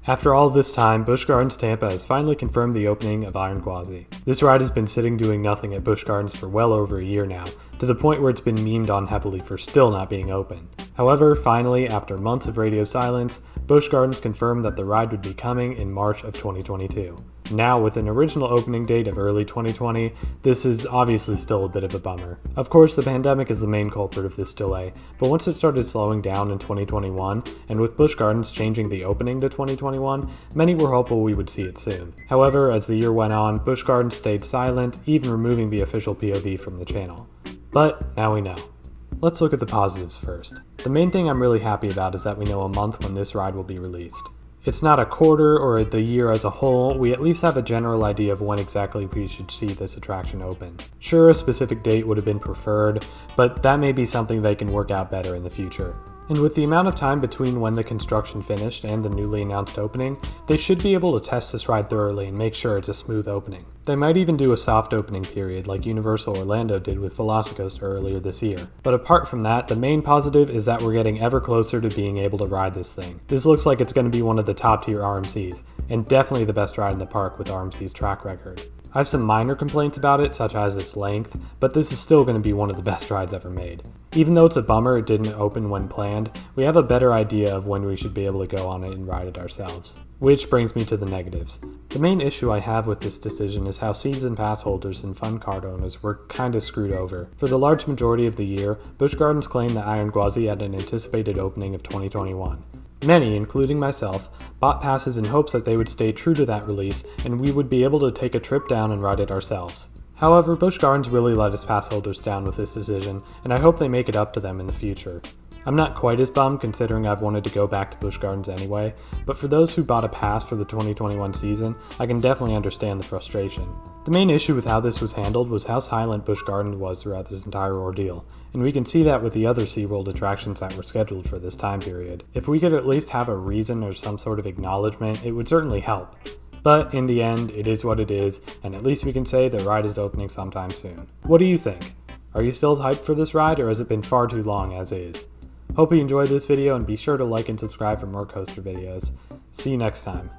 After all this time, Busch Gardens Tampa has finally confirmed the opening of Iron Gwazi. This ride has been sitting doing nothing at Busch Gardens for well over a year now, to the point where it's been memed on heavily for still not being open. However, finally, after months of radio silence, Busch Gardens confirmed that the ride would be coming in March of 2022. Now, with an original opening date of early 2020, this is obviously still a bit of a bummer. Of course, the pandemic is the main culprit of this delay, but once it started slowing down in 2021, and with Busch Gardens changing the opening to 2021, many were hopeful we would see it soon. However, as the year went on, Busch Gardens stayed silent, even removing the official POV from the channel. But now we know. Let's look at the positives first. The main thing I'm really happy about is that we know a month when this ride will be released. It's not a quarter or the year as a whole, we at least have a general idea of when exactly we should see this attraction open. Sure, a specific date would have been preferred, but that may be something they can work out better in the future. And with the amount of time between when the construction finished and the newly announced opening, they should be able to test this ride thoroughly and make sure it's a smooth opening. They might even do a soft opening period like Universal Orlando did with Velocicoaster earlier this year. But apart from that, the main positive is that we're getting ever closer to being able to ride this thing. This looks like it's going to be one of the top tier RMCs, and definitely the best ride in the park with RMC's track record. I have some minor complaints about it, such as its length, but this is still going to be one of the best rides ever made. Even though it's a bummer it didn't open when planned, we have a better idea of when we should be able to go on it and ride it ourselves. Which brings me to the negatives. The main issue I have with this decision is how season pass holders and fun card owners were kinda screwed over. For the large majority of the year, Busch Gardens claimed that Iron Gwazi had an anticipated opening of 2021. Many, including myself, bought passes in hopes that they would stay true to that release and we would be able to take a trip down and ride it ourselves. However, Busch Gardens really let its pass holders down with this decision, and I hope they make it up to them in the future. I'm not quite as bummed considering I've wanted to go back to Busch Gardens anyway, but for those who bought a pass for the 2021 season, I can definitely understand the frustration. The main issue with how this was handled was how silent Busch Gardens was throughout this entire ordeal, and we can see that with the other SeaWorld attractions that were scheduled for this time period. If we could at least have a reason or some sort of acknowledgement, it would certainly help. But in the end, it is what it is, and at least we can say the ride is opening sometime soon. What do you think? Are you still hyped for this ride, or has it been far too long as is? Hope you enjoyed this video and be sure to like and subscribe for more coaster videos. See you next time.